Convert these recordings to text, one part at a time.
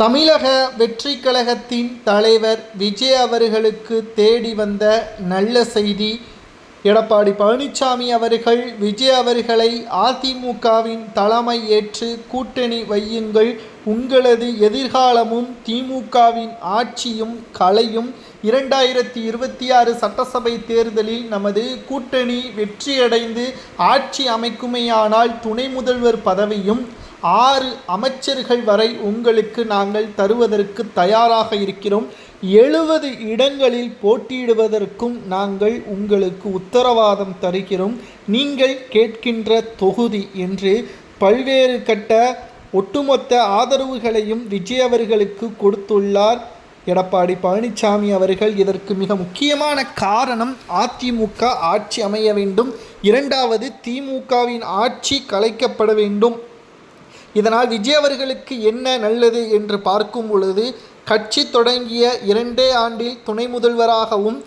தமிழக வெற்றி கழகத்தின் தலைவர் விஜய் அவர்களுக்கு தேடி வந்த நல்ல செய்தி. எடப்பாடி பழனிசாமி அவர்கள் விஜய் அவர்களை அதிமுகவின் தலைமை ஏற்று கூட்டணி வையுங்கள், உங்களது எதிர்காலமும் திமுகவின் ஆட்சியும் கலையும். 2026 சட்டசபை தேர்தலில் நமது கூட்டணி வெற்றியடைந்து ஆட்சி அமைக்குமேயானால் துணை முதல்வர் பதவியும் 6 அமைச்சர்கள் வரை உங்களுக்கு நாங்கள் தருவதற்கு தயாராக இருக்கிறோம். 70 இடங்களில் போட்டியிடுவதற்கும் நாங்கள் உங்களுக்கு உத்தரவாதம் தருகிறோம். நீங்கள் கேட்கின்ற தொகுதி என்று பல்வேறு கட்ட ஒட்டுமொத்த ஆதரவுகளையும் விஜய் அவர்களுக்கு கொடுத்துள்ளார் எடப்பாடி பழனிசாமி அவர்கள். இதற்கு மிக முக்கியமான காரணம் அதிமுக ஆட்சி அமைய வேண்டும், 2வது திமுகவின் ஆட்சி கலைக்கப்பட வேண்டும். இதனால் விஜய் அவர்களுக்கு என்ன நல்லது என்று பார்க்கும் பொழுது, கட்சி தொடங்கிய 2 ஆண்டில் துணை முதல்வராகவும்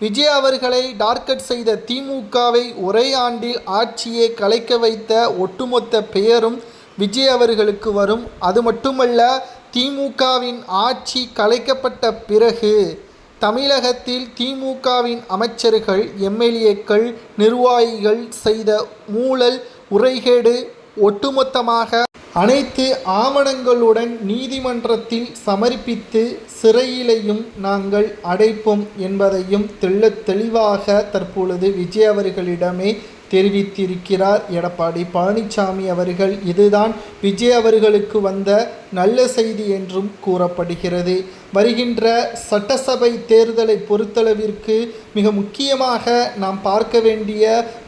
விஜய் அவர்களை டார்கெட் செய்த திமுகவை ஒரே ஆண்டில் ஆட்சியை கலைக்க வைத்த ஒட்டுமொத்த பெயரும் விஜய் அவர்களுக்கு வரும். அது மட்டுமல்ல, திமுகவின் ஆட்சி கலைக்கப்பட்ட பிறகு தமிழகத்தில் திமுகவின் அமைச்சர்கள், எம்எல்ஏக்கள், நிர்வாகிகள் செய்த ஊழல், முறைகேடு ஒட்டுமொத்தமாக அனைத்து ஆவணங்களுடன் நீதிமன்றத்தில் சமர்ப்பித்து சிறையிலையும் நாங்கள் அடைப்போம் என்பதையும் தெளிவாக தற்பொழுது விஜய் அவர்களிடமே தெரிவித்திருக்கிறார் எடப்பாடி பழனிசாமி அவர்கள். இதுதான் விஜய் அவர்களுக்கு வந்த நல்ல செய்தி என்றும் கூறப்படுகிறது. வருகின்ற சட்டசபை தேர்தலை பொறுத்தளவிற்கு மிக முக்கியமாக நாம் பார்க்க வேண்டிய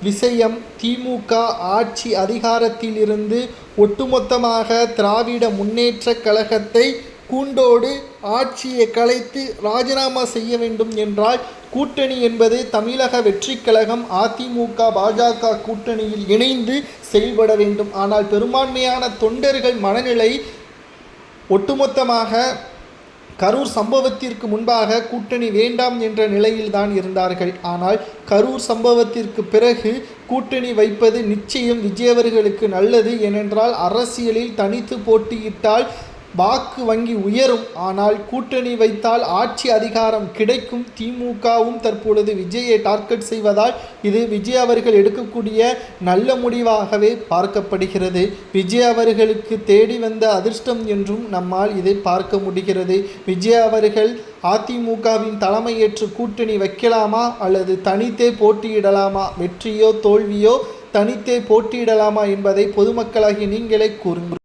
விஷயம், திமுக ஆட்சி அதிகாரத்தில் இருந்து ஒட்டுமொத்தமாக திராவிட முன்னேற்ற கழகத்தை கூண்டோடு ஆட்சியை கலைத்து ராஜினாமா செய்ய வேண்டும் என்றால் கூட்டணி என்பது தமிழக வெற்றி கழகம் அதிமுக பாஜக கூட்டணியில் இணைந்து செயல்பட வேண்டும். ஆனால் பெரும்பான்மையான தொண்டர்கள் மனநிலை ஒட்டுமொத்தமாக கரூர் சம்பவத்திற்கு முன்பாக கூட்டணி வேண்டாம் என்ற நிலையில்தான் இருந்தார்கள். ஆனால் கரூர் சம்பவத்திற்கு பிறகு கூட்டணி வைப்பது நிச்சயம் விஜய் அவர்களுக்கு நல்லது. ஏனென்றால் அரசியலில் தனித்து போட்டியிட்டால் வாக்கு வங்கி உயரும், ஆனால் கூட்டணி வைத்தால் ஆட்சி அதிகாரம் கிடைக்கும். திமுகவும் தற்பொழுது விஜயை டார்கெட் செய்வதால் இது விஜய் அவர்கள் எடுக்கக்கூடிய நல்ல முடிவாகவே பார்க்கப்படுகிறது. விஜய் அவர்களுக்கு தேடி வந்த அதிர்ஷ்டம் என்றும் நம்மால் இதை பார்க்க முடிகிறது. விஜய் அவர்கள் அதிமுகவின் தலைமையேற்று கூட்டணி வைக்கலாமா அல்லது தனித்தே போட்டியிடலாமா, வெற்றியோ தோல்வியோ தனித்தே போட்டியிடலாமா என்பதை பொதுமக்களாகிய நீங்களே கூறுங்கள்.